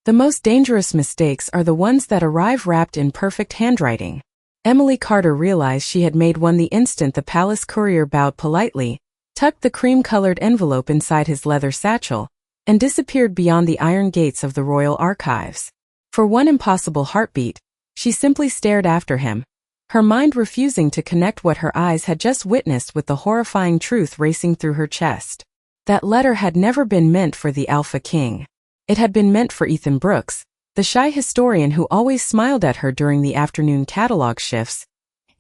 The most dangerous mistakes are the ones that arrive wrapped in perfect handwriting. Emily Carter realized she had made one the instant the palace courier bowed politely, tucked the cream-colored envelope inside his leather satchel, and disappeared beyond the iron gates of the royal archives. For one impossible heartbeat, she simply stared after him, her mind refusing to connect what her eyes had just witnessed with the horrifying truth racing through her chest. That letter had never been meant for the Alpha King. It had been meant for Ethan Brooks, the shy historian who always smiled at her during the afternoon catalog shifts,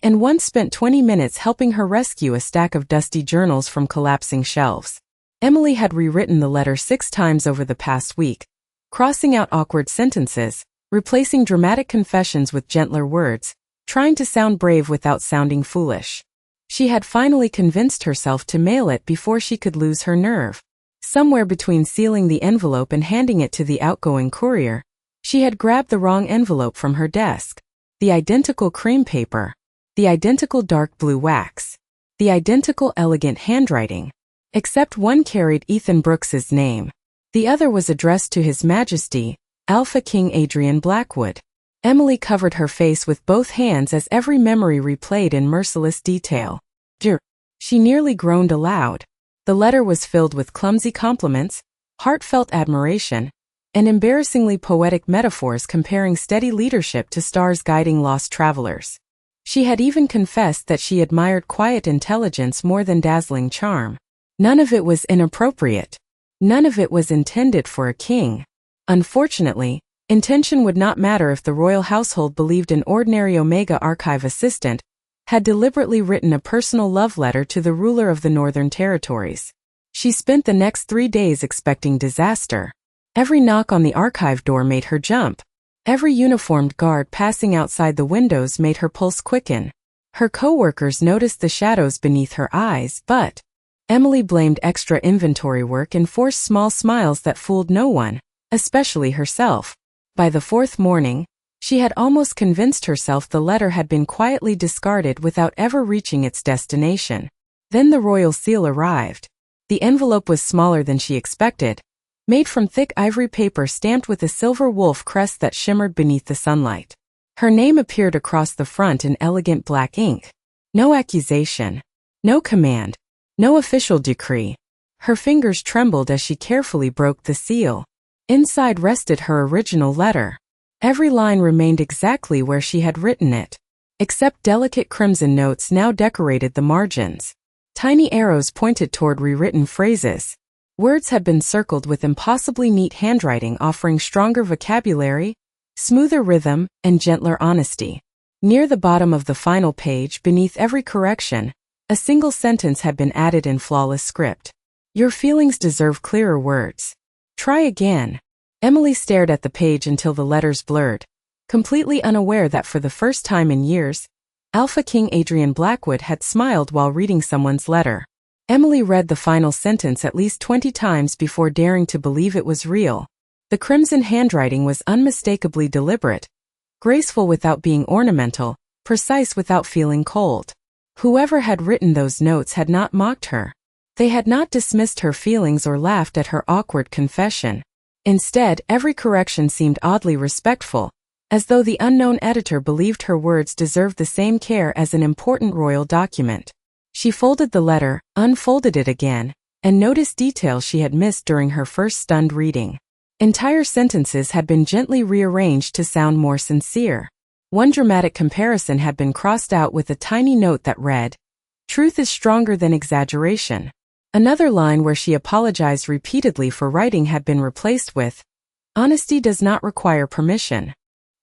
and once spent 20 minutes helping her rescue a stack of dusty journals from collapsing shelves. Emily had rewritten the letter 6 times over the past week, crossing out awkward sentences, replacing dramatic confessions with gentler words, trying to sound brave without sounding foolish. She had finally convinced herself to mail it before she could lose her nerve. Somewhere between sealing the envelope and handing it to the outgoing courier, she had grabbed the wrong envelope from her desk. The identical cream paper, the identical dark blue wax, the identical elegant handwriting. Except one carried Ethan Brooks's name. The other was addressed to His Majesty, Alpha King Adrian Blackwood. Emily covered her face with both hands as every memory replayed in merciless detail. Dear, she nearly groaned aloud. The letter was filled with clumsy compliments, heartfelt admiration, and embarrassingly poetic metaphors comparing steady leadership to stars guiding lost travelers. She had even confessed that she admired quiet intelligence more than dazzling charm. None of it was inappropriate. None of it was intended for a king. Unfortunately, intention would not matter if the royal household believed an ordinary Omega Archive assistant had deliberately written a personal love letter to the ruler of the Northern Territories. She spent the next 3 days expecting disaster. Every knock on the archive door made her jump. Every uniformed guard passing outside the windows made her pulse quicken. Her co-workers noticed the shadows beneath her eyes, but Emily blamed extra inventory work and forced small smiles that fooled no one, especially herself. By the 4th morning, she had almost convinced herself the letter had been quietly discarded without ever reaching its destination. Then the royal seal arrived. The envelope was smaller than she expected, made from thick ivory paper stamped with a silver wolf crest that shimmered beneath the sunlight. Her name appeared across the front in elegant black ink. No accusation, no command, no official decree. Her fingers trembled as she carefully broke the seal. Inside rested her original letter. Every line remained exactly where she had written it, except delicate crimson notes now decorated the margins. Tiny arrows pointed toward rewritten phrases. Words had been circled with impossibly neat handwriting offering stronger vocabulary, smoother rhythm, and gentler honesty. Near the bottom of the final page, beneath every correction, a single sentence had been added in flawless script. Your feelings deserve clearer words. Try again. Emily stared at the page until the letters blurred, completely unaware that for the first time in years, Alpha King Adrian Blackwood had smiled while reading someone's letter. Emily read the final sentence at least 20 times before daring to believe it was real. The crimson handwriting was unmistakably deliberate, graceful without being ornamental, precise without feeling cold. Whoever had written those notes had not mocked her. They had not dismissed her feelings or laughed at her awkward confession. Instead, every correction seemed oddly respectful, as though the unknown editor believed her words deserved the same care as an important royal document. She folded the letter, unfolded it again, and noticed details she had missed during her first stunned reading. Entire sentences had been gently rearranged to sound more sincere. One dramatic comparison had been crossed out with a tiny note that read, "Truth is stronger than exaggeration." Another line where she apologized repeatedly for writing had been replaced with, "Honesty does not require permission."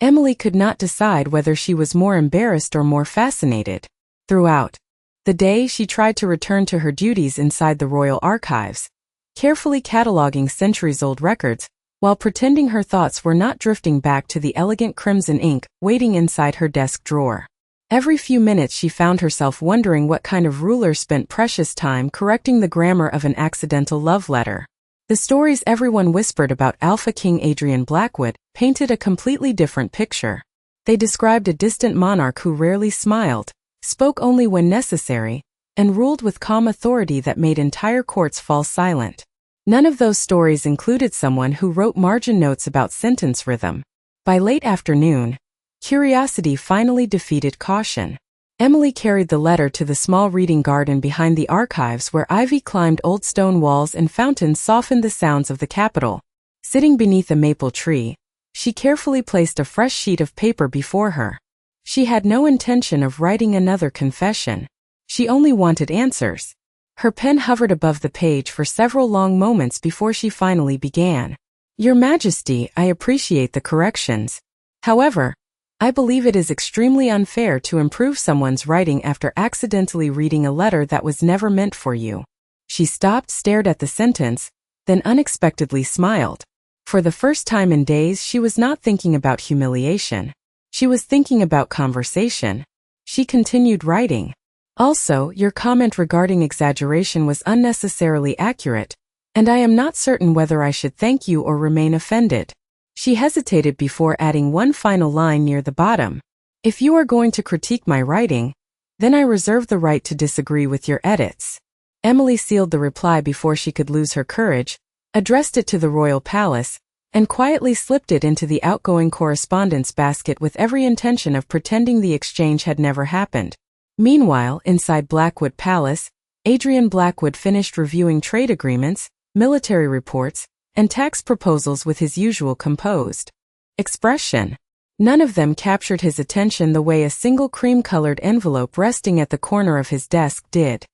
Emily could not decide whether she was more embarrassed or more fascinated. Throughout the day, she tried to return to her duties inside the royal archives, carefully cataloging centuries-old records, while pretending her thoughts were not drifting back to the elegant crimson ink waiting inside her desk drawer. Every few minutes she found herself wondering what kind of ruler spent precious time correcting the grammar of an accidental love letter. The stories everyone whispered about Alpha King Adrian Blackwood painted a completely different picture. They described a distant monarch who rarely smiled, spoke only when necessary, and ruled with calm authority that made entire courts fall silent. None of those stories included someone who wrote margin notes about sentence rhythm. By late afternoon, curiosity finally defeated caution. Emily carried the letter to the small reading garden behind the archives where ivy climbed old stone walls and fountains softened the sounds of the capital. Sitting beneath a maple tree, she carefully placed a fresh sheet of paper before her. She had no intention of writing another confession. She only wanted answers. Her pen hovered above the page for several long moments before she finally began. Your Majesty, I appreciate the corrections. However, I believe it is extremely unfair to improve someone's writing after accidentally reading a letter that was never meant for you. She stopped, stared at the sentence, then unexpectedly smiled. For the first time in days, she was not thinking about humiliation. She was thinking about conversation. She continued writing. Also, your comment regarding exaggeration was unnecessarily accurate, and I am not certain whether I should thank you or remain offended. She hesitated before adding one final line near the bottom. If you are going to critique my writing, then I reserve the right to disagree with your edits. Emily sealed the reply before she could lose her courage, addressed it to the royal palace, and quietly slipped it into the outgoing correspondence basket with every intention of pretending the exchange had never happened. Meanwhile, inside Blackwood Palace, Adrian Blackwood finished reviewing trade agreements, military reports, and tax proposals with his usual composed expression. None of them captured his attention the way a single cream-colored envelope resting at the corner of his desk did.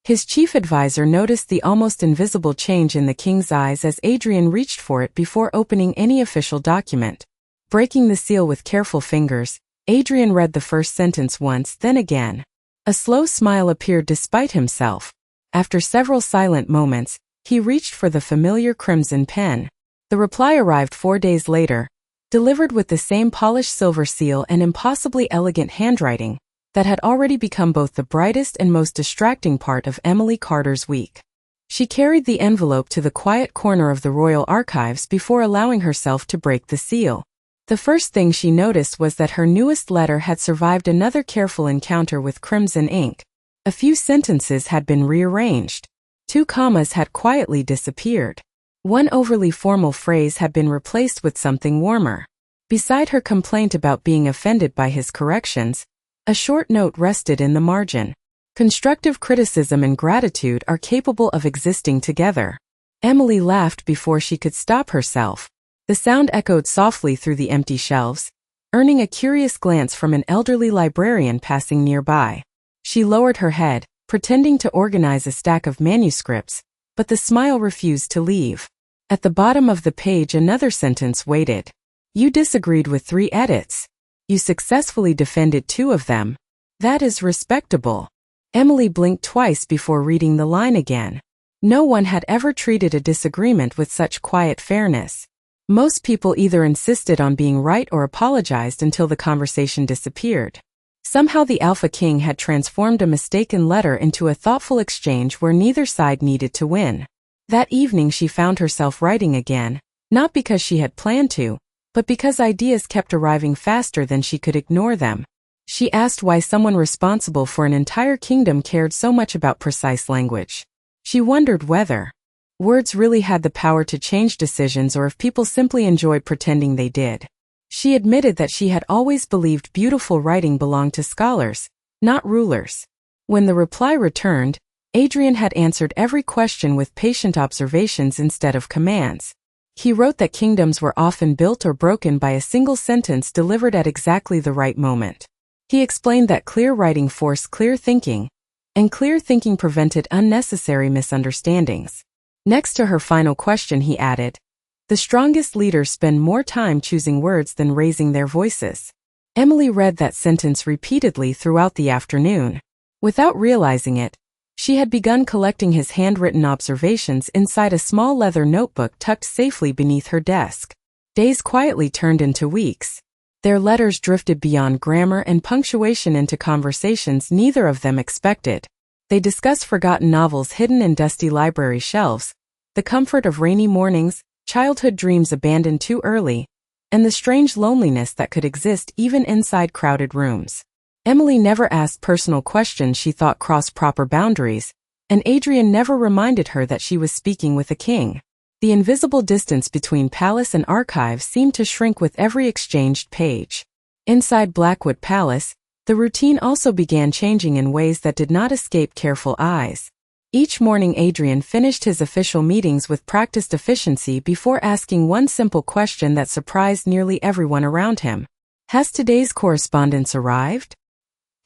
His chief advisor noticed the almost invisible change in the king's eyes as Adrian reached for it before opening any official document. Breaking the seal with careful fingers, Adrian read the first sentence once, then again. A slow smile appeared despite himself. After several silent moments, he reached for the familiar crimson pen. The reply arrived 4 days later, delivered with the same polished silver seal and impossibly elegant handwriting that had already become both the brightest and most distracting part of Emily Carter's week. She carried the envelope to the quiet corner of the royal archives before allowing herself to break the seal. The first thing she noticed was that her newest letter had survived another careful encounter with crimson ink. A few sentences had been rearranged. 2 commas had quietly disappeared. One overly formal phrase had been replaced with something warmer. Beside her complaint about being offended by his corrections, a short note rested in the margin. Constructive criticism and gratitude are capable of existing together. Emily laughed before she could stop herself. The sound echoed softly through the empty shelves, earning a curious glance from an elderly librarian passing nearby. She lowered her head, pretending to organize a stack of manuscripts, but the smile refused to leave. At the bottom of the page another sentence waited. You disagreed with 3 edits. You successfully defended 2 of them. That is respectable. Emily blinked twice before reading the line again. No one had ever treated a disagreement with such quiet fairness. Most people either insisted on being right or apologized until the conversation disappeared. Somehow the Alpha King had transformed a mistaken letter into a thoughtful exchange where neither side needed to win. That evening she found herself writing again, not because she had planned to, but because ideas kept arriving faster than she could ignore them. She asked why someone responsible for an entire kingdom cared so much about precise language. She wondered whether words really had the power to change decisions or if people simply enjoyed pretending they did. She admitted that she had always believed beautiful writing belonged to scholars, not rulers. When the reply returned, Adrian had answered every question with patient observations instead of commands. He wrote that kingdoms were often built or broken by a single sentence delivered at exactly the right moment. He explained that clear writing forced clear thinking, and clear thinking prevented unnecessary misunderstandings. Next to her final question he added, the strongest leaders spend more time choosing words than raising their voices. Emily read that sentence repeatedly throughout the afternoon. Without realizing it, she had begun collecting his handwritten observations inside a small leather notebook tucked safely beneath her desk. Days quietly turned into weeks. Their letters drifted beyond grammar and punctuation into conversations neither of them expected. They discussed forgotten novels hidden in dusty library shelves, the comfort of rainy mornings, childhood dreams abandoned too early, and the strange loneliness that could exist even inside crowded rooms. Emily never asked personal questions she thought crossed proper boundaries, and Adrian never reminded her that she was speaking with a king. The invisible distance between palace and archives seemed to shrink with every exchanged page. Inside Blackwood Palace, the routine also began changing in ways that did not escape careful eyes. Each morning Adrian finished his official meetings with practiced efficiency before asking one simple question that surprised nearly everyone around him. Has today's correspondence arrived?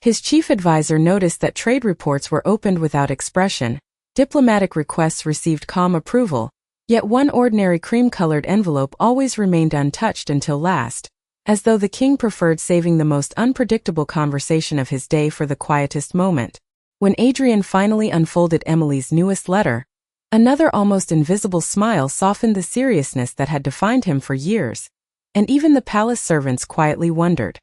His chief advisor noticed that trade reports were opened without expression, diplomatic requests received calm approval, yet one ordinary cream-colored envelope always remained untouched until last, as though the king preferred saving the most unpredictable conversation of his day for the quietest moment. When Adrian finally unfolded Emily's newest letter, another almost invisible smile softened the seriousness that had defined him for years, and even the palace servants quietly wondered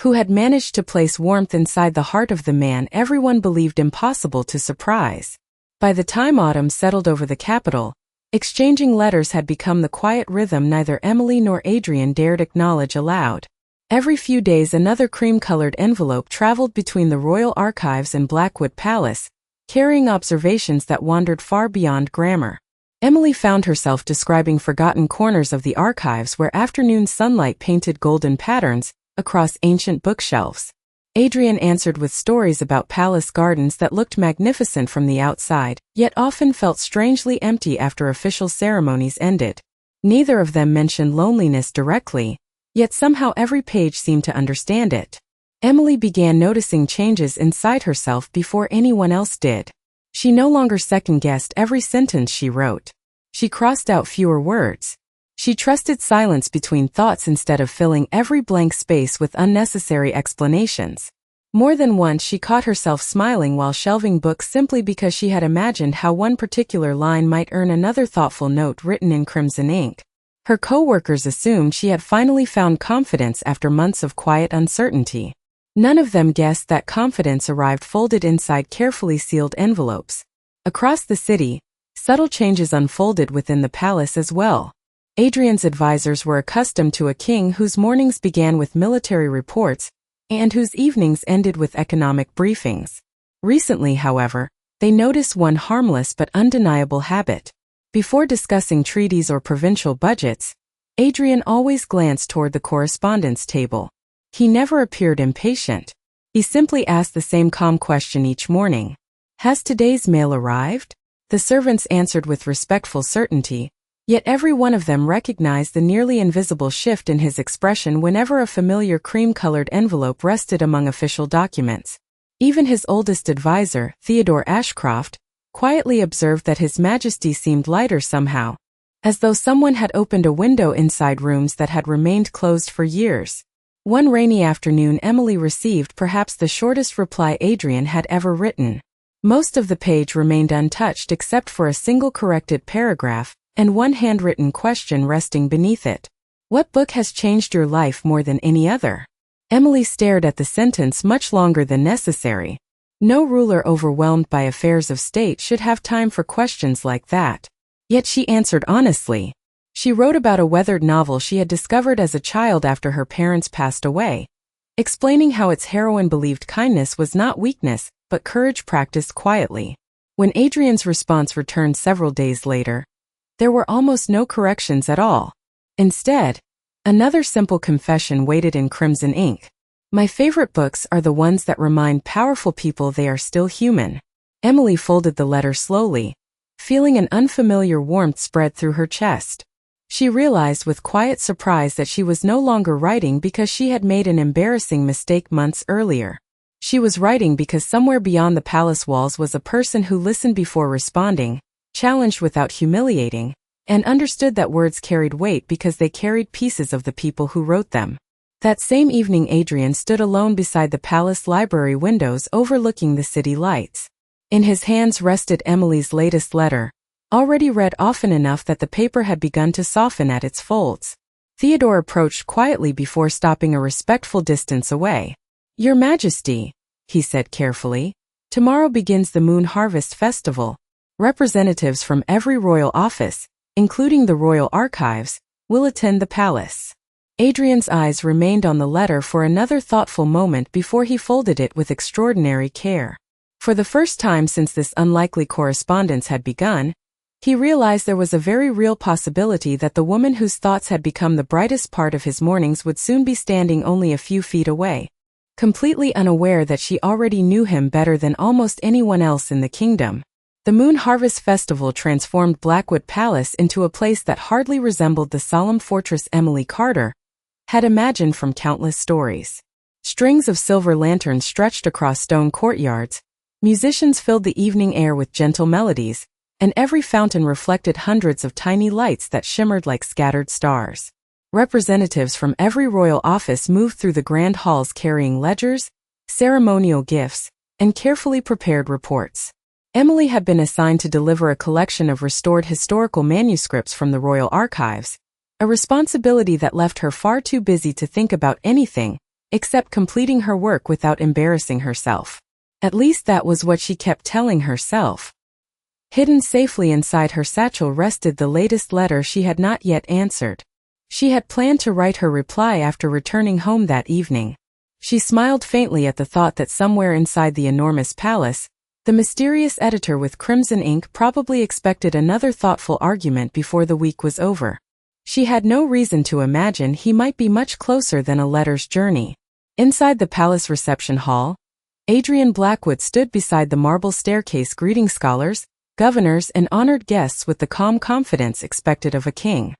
who had managed to place warmth inside the heart of the man everyone believed impossible to surprise. By the time autumn settled over the capital, exchanging letters had become the quiet rhythm neither Emily nor Adrian dared acknowledge aloud. Every few days another cream-colored envelope traveled between the royal archives and Blackwood Palace, carrying observations that wandered far beyond grammar. Emily found herself describing forgotten corners of the archives where afternoon sunlight painted golden patterns across ancient bookshelves. Adrian answered with stories about palace gardens that looked magnificent from the outside, yet often felt strangely empty after official ceremonies ended. Neither of them mentioned loneliness directly, yet somehow every page seemed to understand it. Emily began noticing changes inside herself before anyone else did. She no longer second-guessed every sentence she wrote. She crossed out fewer words. She trusted silence between thoughts instead of filling every blank space with unnecessary explanations. More than once she caught herself smiling while shelving books simply because she had imagined how one particular line might earn another thoughtful note written in crimson ink. Her co-workers assumed she had finally found confidence after months of quiet uncertainty. None of them guessed that confidence arrived folded inside carefully sealed envelopes. Across the city, subtle changes unfolded within the palace as well. Adrian's advisors were accustomed to a king whose mornings began with military reports and whose evenings ended with economic briefings. Recently, however, they noticed one harmless but undeniable habit. Before discussing treaties or provincial budgets, Adrian always glanced toward the correspondence table. He never appeared impatient. He simply asked the same calm question each morning. Has today's mail arrived? The servants answered with respectful certainty, yet every one of them recognized the nearly invisible shift in his expression whenever a familiar cream-colored envelope rested among official documents. Even his oldest advisor, Theodore Ashcroft, quietly observed that His Majesty seemed lighter somehow, as though someone had opened a window inside rooms that had remained closed for years. One rainy afternoon Emily received perhaps the shortest reply Adrian had ever written. Most of the page remained untouched except for a single corrected paragraph and one handwritten question resting beneath it. What book has changed your life more than any other? Emily stared at the sentence much longer than necessary. No ruler overwhelmed by affairs of state should have time for questions like that. Yet she answered honestly. She wrote about a weathered novel she had discovered as a child after her parents passed away, explaining how its heroine believed kindness was not weakness, but courage practiced quietly. When Adrian's response returned several days later, there were almost no corrections at all. Instead, another simple confession waited in crimson ink. My favorite books are the ones that remind powerful people they are still human. Emily folded the letter slowly, feeling an unfamiliar warmth spread through her chest. She realized with quiet surprise that she was no longer writing because she had made an embarrassing mistake months earlier. She was writing because somewhere beyond the palace walls was a person who listened before responding, challenged without humiliating, and understood that words carried weight because they carried pieces of the people who wrote them. That same evening Adrian stood alone beside the palace library windows overlooking the city lights. In his hands rested Emily's latest letter, already read often enough that the paper had begun to soften at its folds. Theodore approached quietly before stopping a respectful distance away. Your Majesty, he said carefully, tomorrow begins the Moon Harvest Festival. Representatives from every royal office, including the royal archives, will attend the palace. Adrian's eyes remained on the letter for another thoughtful moment before he folded it with extraordinary care. For the first time since this unlikely correspondence had begun, he realized there was a very real possibility that the woman whose thoughts had become the brightest part of his mornings would soon be standing only a few feet away, completely unaware that she already knew him better than almost anyone else in the kingdom. The Moon Harvest Festival transformed Blackwood Palace into a place that hardly resembled the solemn fortress Emily Carter had imagined from countless stories. Strings of silver lanterns stretched across stone courtyards, musicians filled the evening air with gentle melodies, and every fountain reflected hundreds of tiny lights that shimmered like scattered stars. Representatives from every royal office moved through the grand halls carrying ledgers, ceremonial gifts, and carefully prepared reports. Emily had been assigned to deliver a collection of restored historical manuscripts from the royal archives, a responsibility that left her far too busy to think about anything except completing her work without embarrassing herself. At least that was what she kept telling herself. Hidden safely inside her satchel rested the latest letter she had not yet answered. She had planned to write her reply after returning home that evening. She smiled faintly at the thought that somewhere inside the enormous palace, the mysterious editor with crimson ink probably expected another thoughtful argument before the week was over. She had no reason to imagine he might be much closer than a letter's journey. Inside the palace reception hall, Adrian Blackwood stood beside the marble staircase greeting scholars, governors, and honored guests with the calm confidence expected of a king.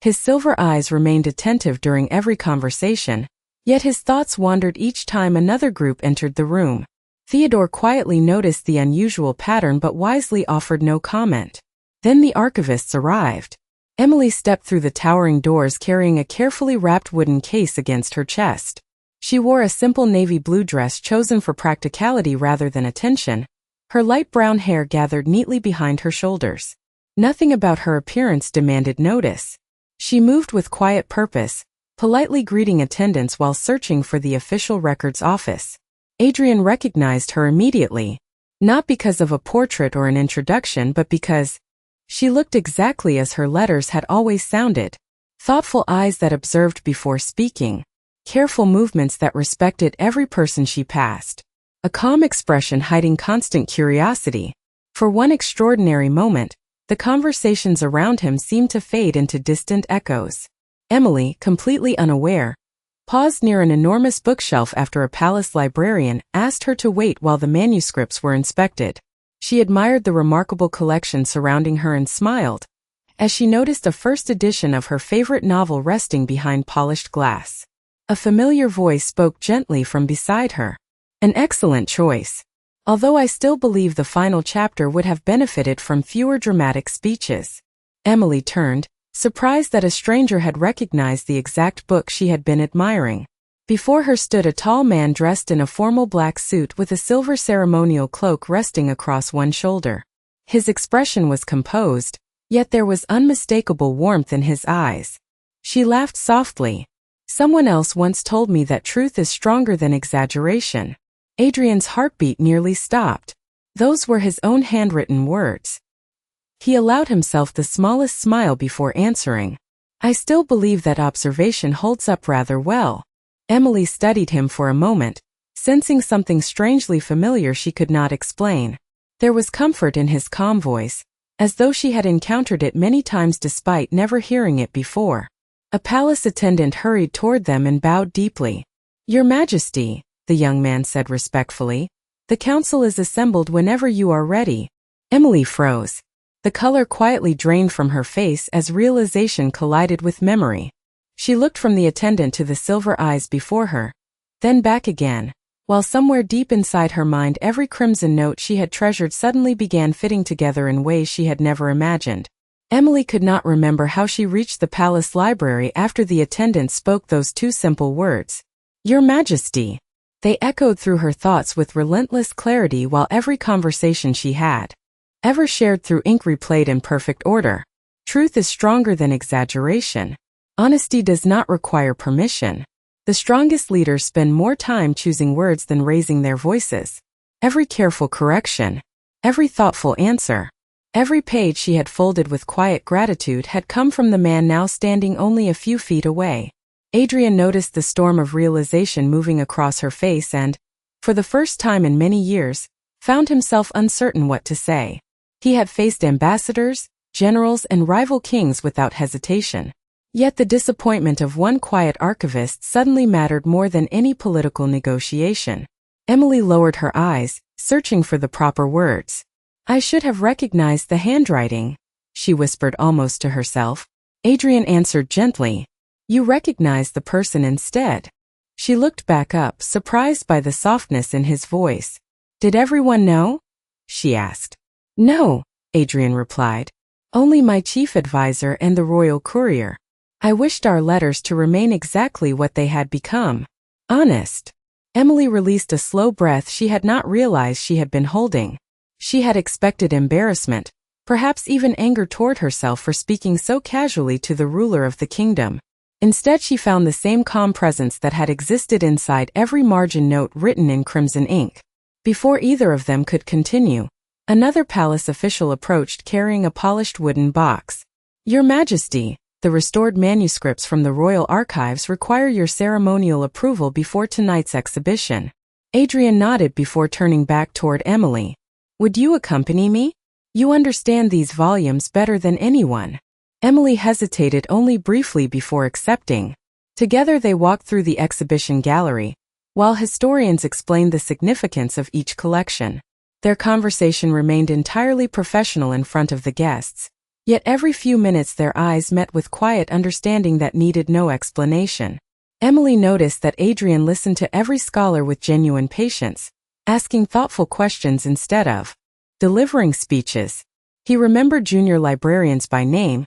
His silver eyes remained attentive during every conversation, yet his thoughts wandered each time another group entered the room. Theodore quietly noticed the unusual pattern but wisely offered no comment. Then the archivists arrived. Emily stepped through the towering doors carrying a carefully wrapped wooden case against her chest. She wore a simple navy blue dress chosen for practicality rather than attention, her light brown hair gathered neatly behind her shoulders. Nothing about her appearance demanded notice. She moved with quiet purpose, politely greeting attendants while searching for the official records office. Adrian recognized her immediately, not because of a portrait or an introduction but because she looked exactly as her letters had always sounded. Thoughtful eyes that observed before speaking, careful movements that respected every person she passed. A calm expression hiding constant curiosity. For one extraordinary moment, the conversations around him seemed to fade into distant echoes. Emily, completely unaware, paused near an enormous bookshelf after a palace librarian asked her to wait while the manuscripts were inspected. She admired the remarkable collection surrounding her and smiled, as she noticed a first edition of her favorite novel resting behind polished glass. A familiar voice spoke gently from beside her. An excellent choice. Although I still believe the final chapter would have benefited from fewer dramatic speeches. Emily turned, surprised that a stranger had recognized the exact book she had been admiring. Before her stood a tall man dressed in a formal black suit with a silver ceremonial cloak resting across one shoulder. His expression was composed, yet there was unmistakable warmth in his eyes. She laughed softly. Someone else once told me that truth is stronger than exaggeration. Adrian's heartbeat nearly stopped. Those were his own handwritten words. He allowed himself the smallest smile before answering. I still believe that observation holds up rather well. Emily studied him for a moment, sensing something strangely familiar she could not explain. There was comfort in his calm voice, as though she had encountered it many times despite never hearing it before. A palace attendant hurried toward them and bowed deeply. Your Majesty, the young man said respectfully, the council is assembled whenever you are ready. Emily froze. The color quietly drained from her face as realization collided with memory. She looked from the attendant to the silver eyes before her, then back again, while somewhere deep inside her mind every crimson note she had treasured suddenly began fitting together in ways she had never imagined. Emily could not remember how she reached the palace library after the attendant spoke those two simple words. Your Majesty. They echoed through her thoughts with relentless clarity while every conversation she had ever shared through ink replayed in perfect order. Truth is stronger than exaggeration. Honesty does not require permission. The strongest leaders spend more time choosing words than raising their voices. Every careful correction, every thoughtful answer, every page she had folded with quiet gratitude had come from the man now standing only a few feet away. Adrian noticed the storm of realization moving across her face and, for the first time in many years, found himself uncertain what to say. He had faced ambassadors, generals, and rival kings without hesitation. Yet the disappointment of one quiet archivist suddenly mattered more than any political negotiation. Emily lowered her eyes, searching for the proper words. "I should have recognized the handwriting," she whispered almost to herself. Adrian answered gently, "You recognized the person instead." She looked back up, surprised by the softness in his voice. "Did everyone know?" she asked. "No," Adrian replied. "Only my chief advisor and the royal courier. I wished our letters to remain exactly what they had become. Honest." Emily released a slow breath she had not realized she had been holding. She had expected embarrassment, perhaps even anger toward herself for speaking so casually to the ruler of the kingdom. Instead, she found the same calm presence that had existed inside every margin note written in crimson ink. Before either of them could continue, another palace official approached carrying a polished wooden box. "Your Majesty, the restored manuscripts from the royal archives require your ceremonial approval before tonight's exhibition." Adrian nodded before turning back toward Emily. "Would you accompany me? You understand these volumes better than anyone." Emily hesitated only briefly before accepting. Together they walked through the exhibition gallery, while historians explained the significance of each collection. Their conversation remained entirely professional in front of the guests. Yet every few minutes their eyes met with quiet understanding that needed no explanation. Emily noticed that Adrian listened to every scholar with genuine patience, asking thoughtful questions instead of delivering speeches. He remembered junior librarians by name,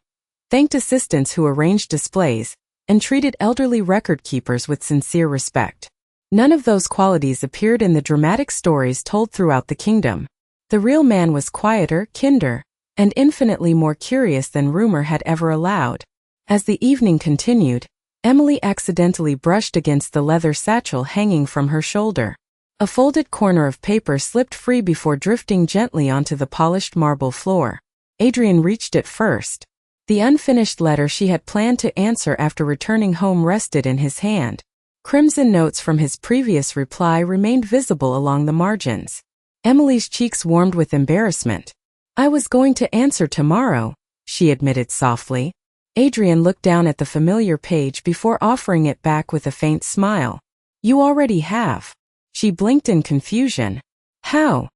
thanked assistants who arranged displays, and treated elderly record keepers with sincere respect. None of those qualities appeared in the dramatic stories told throughout the kingdom. The real man was quieter, kinder, and infinitely more curious than rumor had ever allowed. As the evening continued, Emily accidentally brushed against the leather satchel hanging from her shoulder. A folded corner of paper slipped free before drifting gently onto the polished marble floor. Adrian reached it first. The unfinished letter she had planned to answer after returning home rested in his hand. Crimson notes from his previous reply remained visible along the margins. Emily's cheeks warmed with embarrassment. "I was going to answer tomorrow," she admitted softly. Adrian looked down at the familiar page before offering it back with a faint smile. "You already have." She blinked in confusion. "How?"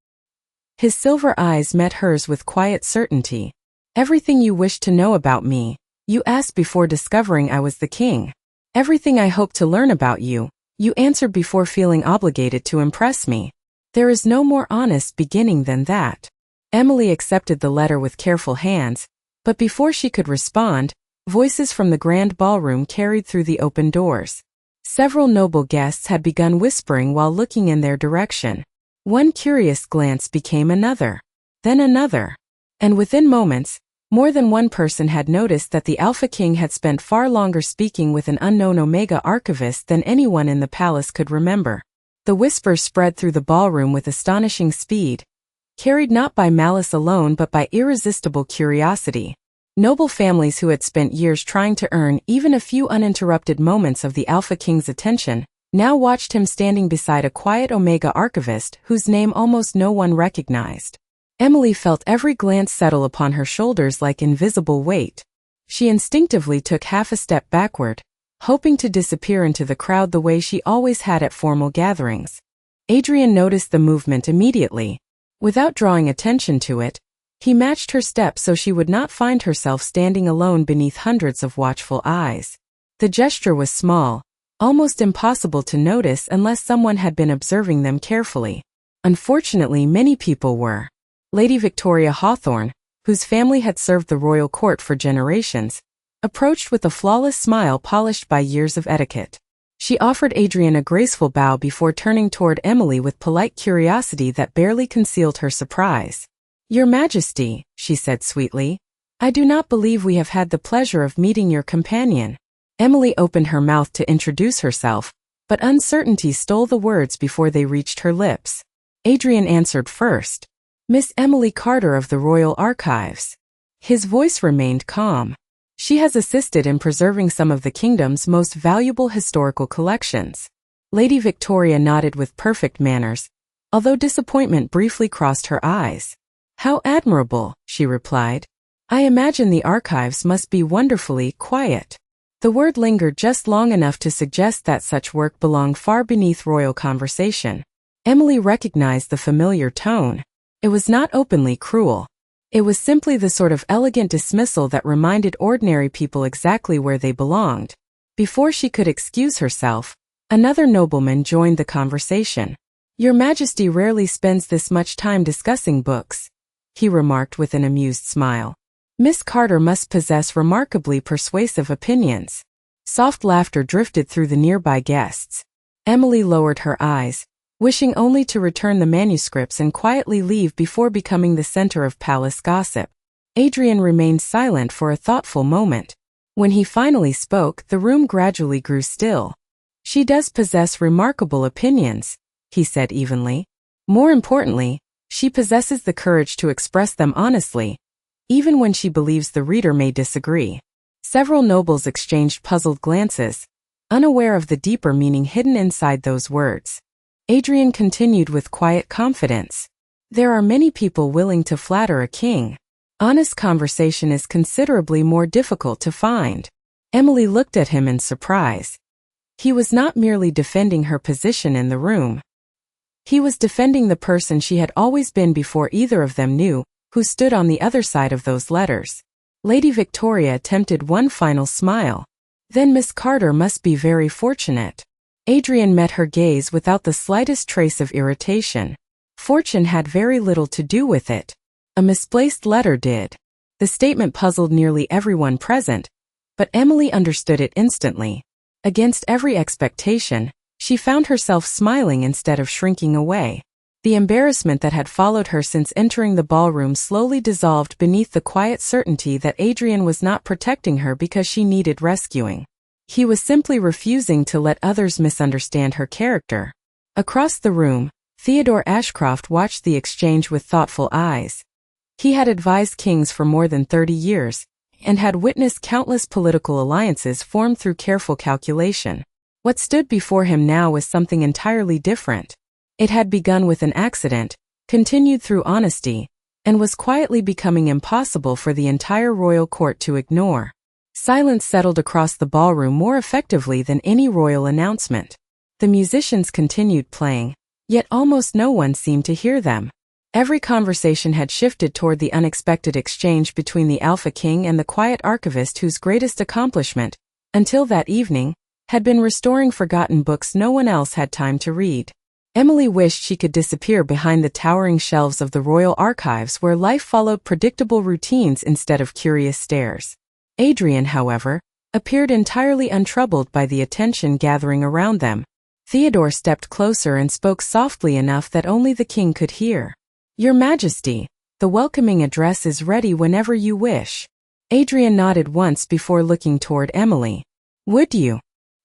His silver eyes met hers with quiet certainty. "Everything you wished to know about me, you asked before discovering I was the king. Everything I hoped to learn about you, you answered before feeling obligated to impress me. There is no more honest beginning than that." Emily accepted the letter with careful hands, but before she could respond, voices from the grand ballroom carried through the open doors. Several noble guests had begun whispering while looking in their direction. One curious glance became another, then another. And within moments, more than one person had noticed that the Alpha King had spent far longer speaking with an unknown Omega archivist than anyone in the palace could remember. The whispers spread through the ballroom with astonishing speed, carried not by malice alone but by irresistible curiosity. Noble families who had spent years trying to earn even a few uninterrupted moments of the Alpha King's attention now watched him standing beside a quiet Omega archivist whose name almost no one recognized. Emily felt every glance settle upon her shoulders like invisible weight. She instinctively took half a step backward, hoping to disappear into the crowd the way she always had at formal gatherings. Adrian noticed the movement immediately. Without drawing attention to it, he matched her step so she would not find herself standing alone beneath hundreds of watchful eyes. The gesture was small, almost impossible to notice unless someone had been observing them carefully. Unfortunately, many people were. Lady Victoria Hawthorne, whose family had served the royal court for generations, approached with a flawless smile polished by years of etiquette. She offered Adrian a graceful bow before turning toward Emily with polite curiosity that barely concealed her surprise. "Your Majesty," she said sweetly, "I do not believe we have had the pleasure of meeting your companion." Emily opened her mouth to introduce herself, but uncertainty stole the words before they reached her lips. Adrian answered first. "Miss Emily Carter of the Royal Archives." His voice remained calm. "She has assisted in preserving some of the kingdom's most valuable historical collections." Lady Victoria nodded with perfect manners, although disappointment briefly crossed her eyes. "How admirable," she replied. "I imagine the archives must be wonderfully quiet." The word lingered just long enough to suggest that such work belonged far beneath royal conversation. Emily recognized the familiar tone. It was not openly cruel. It was simply the sort of elegant dismissal that reminded ordinary people exactly where they belonged. Before she could excuse herself, another nobleman joined the conversation. "Your Majesty rarely spends this much time discussing books," he remarked with an amused smile. "Miss Carter must possess remarkably persuasive opinions." Soft laughter drifted through the nearby guests. Emily lowered her eyes, wishing only to return the manuscripts and quietly leave before becoming the center of palace gossip. Adrian remained silent for a thoughtful moment. When he finally spoke, the room gradually grew still. "She does possess remarkable opinions," he said evenly. "More importantly, she possesses the courage to express them honestly, even when she believes the reader may disagree." Several nobles exchanged puzzled glances, unaware of the deeper meaning hidden inside those words. Adrian continued with quiet confidence. "There are many people willing to flatter a king. Honest conversation is considerably more difficult to find." Emily looked at him in surprise. He was not merely defending her position in the room. He was defending the person she had always been before either of them knew, who stood on the other side of those letters. Lady Victoria attempted one final smile. "Then Miss Carter must be very fortunate." Adrian met her gaze without the slightest trace of irritation. Fortune had very little to do with it. A misplaced letter did. The statement puzzled nearly everyone present, but Emily understood it instantly. Against every expectation, she found herself smiling instead of shrinking away. The embarrassment that had followed her since entering the ballroom slowly dissolved beneath the quiet certainty that Adrian was not protecting her because she needed rescuing. He was simply refusing to let others misunderstand her character. Across the room, Theodore Ashcroft watched the exchange with thoughtful eyes. He had advised kings for more than 30 years, and had witnessed countless political alliances formed through careful calculation. What stood before him now was something entirely different. It had begun with an accident, continued through honesty, and was quietly becoming impossible for the entire royal court to ignore. Silence settled across the ballroom more effectively than any royal announcement. The musicians continued playing, yet almost no one seemed to hear them. Every conversation had shifted toward the unexpected exchange between the Alpha King and the quiet archivist whose greatest accomplishment, until that evening, had been restoring forgotten books no one else had time to read. Emily wished she could disappear behind the towering shelves of the royal archives where life followed predictable routines instead of curious stares. Adrian, however, appeared entirely untroubled by the attention gathering around them. Theodore stepped closer and spoke softly enough that only the king could hear. "Your Majesty, the welcoming address is ready whenever you wish." Adrian nodded once before looking toward Emily. "Would you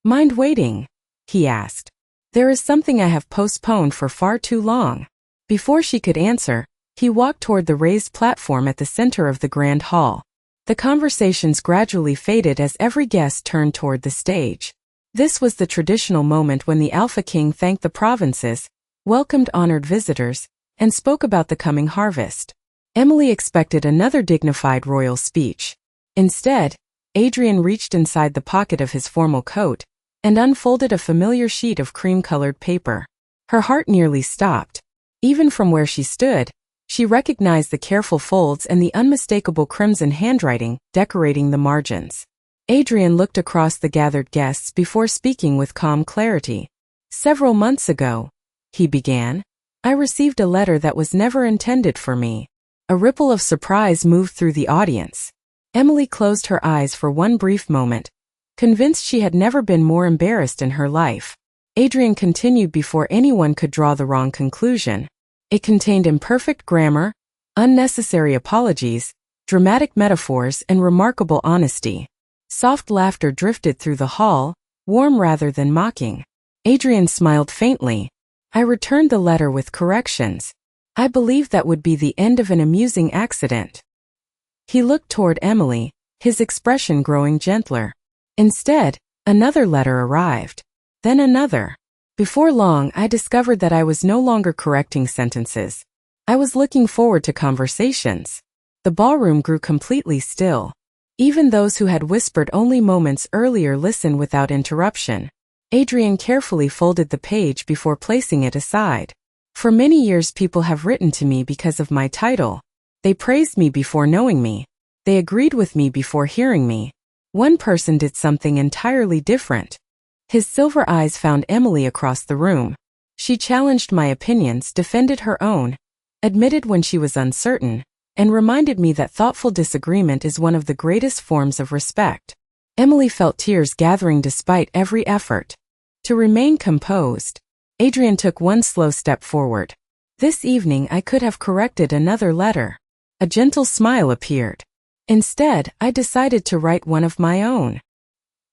mind waiting?" he asked. "There is something I have postponed for far too long." Before she could answer, he walked toward the raised platform at the center of the grand hall. The conversations gradually faded as every guest turned toward the stage. This was the traditional moment when the Alpha King thanked the provinces, welcomed honored visitors, and spoke about the coming harvest. Emily expected another dignified royal speech. Instead, Adrian reached inside the pocket of his formal coat and unfolded a familiar sheet of cream-colored paper. Her heart nearly stopped. Even from where she stood, she recognized the careful folds and the unmistakable crimson handwriting decorating the margins. Adrian looked across the gathered guests before speaking with calm clarity. "Several months ago," he began, "I received a letter that was never intended for me." A ripple of surprise moved through the audience. Emily closed her eyes for one brief moment, convinced she had never been more embarrassed in her life. Adrian continued before anyone could draw the wrong conclusion. It contained imperfect grammar, unnecessary apologies, dramatic metaphors, and remarkable honesty. Soft laughter drifted through the hall, warm rather than mocking. Adrian smiled faintly. "I returned the letter with corrections. I believed that would be the end of an amusing accident." He looked toward Emily, his expression growing gentler. Instead, another letter arrived. Then another. Before long, I discovered that I was no longer correcting sentences. I was looking forward to conversations. The ballroom grew completely still. Even those who had whispered only moments earlier listened without interruption. Adrian carefully folded the page before placing it aside. For many years people have written to me because of my title. They praised me before knowing me. They agreed with me before hearing me. One person did something entirely different. His silver eyes found Emily across the room. She challenged my opinions, defended her own, admitted when she was uncertain, and reminded me that thoughtful disagreement is one of the greatest forms of respect. Emily felt tears gathering despite every effort to remain composed. Adrian took one slow step forward. This evening I could have corrected another letter. A gentle smile appeared. Instead, I decided to write one of my own.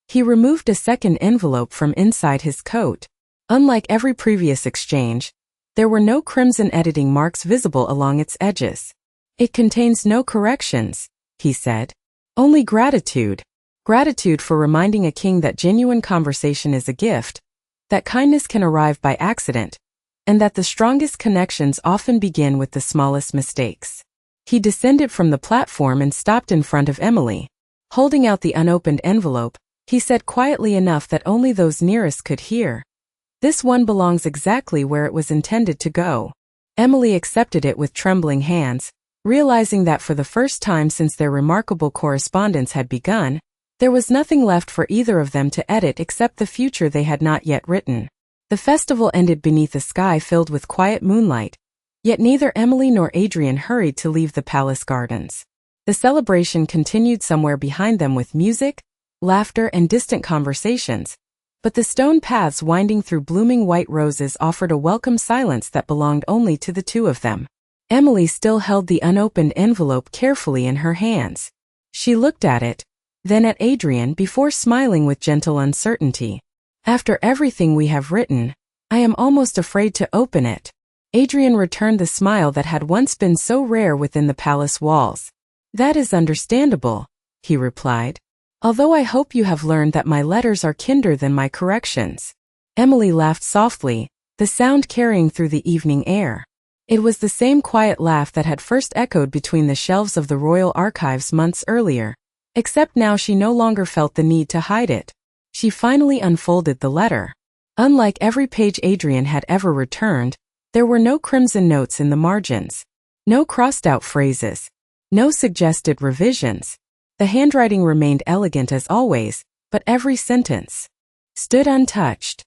He removed a second envelope from inside his coat. Unlike every previous exchange, there were no crimson editing marks visible along its edges. It contains no corrections, he said. Only gratitude. Gratitude for reminding a king that genuine conversation is a gift, that kindness can arrive by accident, and that the strongest connections often begin with the smallest mistakes. He descended from the platform and stopped in front of Emily. Holding out the unopened envelope, he said quietly enough that only those nearest could hear. This one belongs exactly where it was intended to go. Emily accepted it with trembling hands, realizing that for the first time since their remarkable correspondence had begun, there was nothing left for either of them to edit except the future they had not yet written. The festival ended beneath a sky filled with quiet moonlight, yet neither Emily nor Adrian hurried to leave the palace gardens. The celebration continued somewhere behind them with music, laughter, and distant conversations, but the stone paths winding through blooming white roses offered a welcome silence that belonged only to the two of them. Emily still held the unopened envelope carefully in her hands. She looked at it, then at Adrian before smiling with gentle uncertainty. After everything we have written, I am almost afraid to open it. Adrian returned the smile that had once been so rare within the palace walls. That is understandable, he replied. Although I hope you have learned that my letters are kinder than my corrections. Emily laughed softly, the sound carrying through the evening air. It was the same quiet laugh that had first echoed between the shelves of the royal archives months earlier, except now she no longer felt the need to hide it. She finally unfolded the letter. Unlike every page Adrian had ever returned, there were no crimson notes in the margins, no crossed-out phrases, no suggested revisions. The handwriting remained elegant as always, but every sentence stood untouched.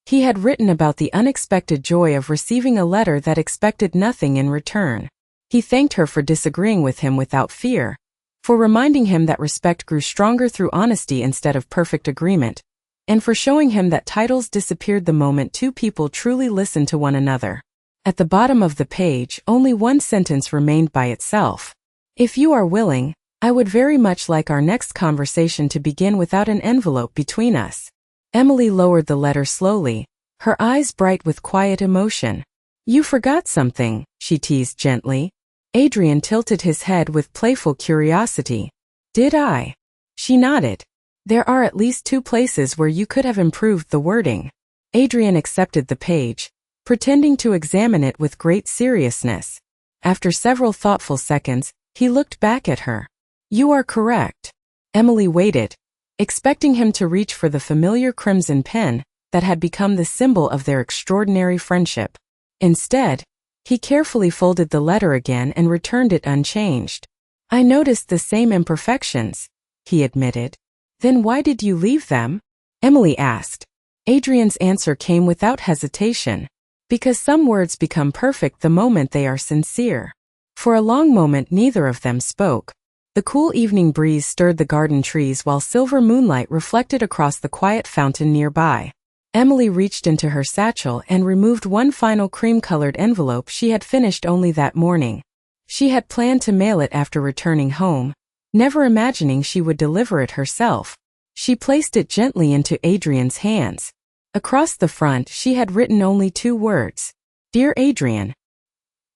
He had written about the unexpected joy of receiving a letter that expected nothing in return. He thanked her for disagreeing with him without fear, for reminding him that respect grew stronger through honesty instead of perfect agreement, and for showing him that titles disappeared the moment two people truly listened to one another. At the bottom of the page, only one sentence remained by itself. If you are willing, I would very much like our next conversation to begin without an envelope between us. Emily lowered the letter slowly, her eyes bright with quiet emotion. You forgot something, she teased gently. Adrian tilted his head with playful curiosity. Did I? She nodded. There are at least 2 places where you could have improved the wording. Adrian accepted the page, pretending to examine it with great seriousness. After several thoughtful seconds, he looked back at her. You are correct. Emily waited, expecting him to reach for the familiar crimson pen that had become the symbol of their extraordinary friendship. Instead, he carefully folded the letter again and returned it unchanged. I noticed the same imperfections, he admitted. Then why did you leave them? Emily asked. Adrian's answer came without hesitation. Because some words become perfect the moment they are sincere. For a long moment neither of them spoke. The cool evening breeze stirred the garden trees while silver moonlight reflected across the quiet fountain nearby. Emily reached into her satchel and removed one final cream-colored envelope she had finished only that morning. She had planned to mail it after returning home, never imagining she would deliver it herself. She placed it gently into Adrian's hands. Across the front she had written only 2 words. Dear Adrian.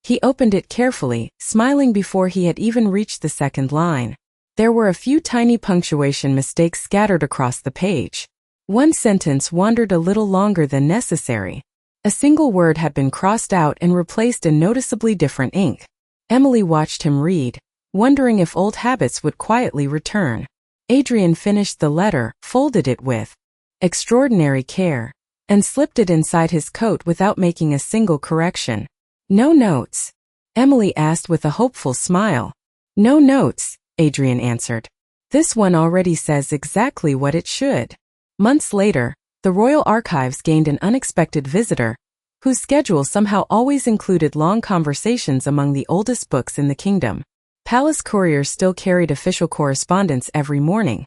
He opened it carefully, smiling before he had even reached the second line. There were a few tiny punctuation mistakes scattered across the page. One sentence wandered a little longer than necessary. A single word had been crossed out and replaced in noticeably different ink. Emily watched him read, wondering if old habits would quietly return. Adrian finished the letter, folded it with extraordinary care, and slipped it inside his coat without making a single correction. "No notes?" Emily asked with a hopeful smile. "No notes," Adrian answered. "This one already says exactly what it should." Months later, the Royal Archives gained an unexpected visitor, whose schedule somehow always included long conversations among the oldest books in the kingdom. Palace couriers still carried official correspondence every morning,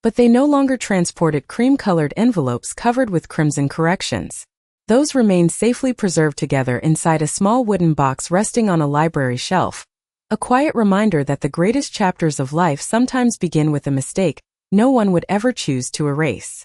but they no longer transported cream-colored envelopes covered with crimson corrections. Those remained safely preserved together inside a small wooden box resting on a library shelf, a quiet reminder that the greatest chapters of life sometimes begin with a mistake no one would ever choose to erase.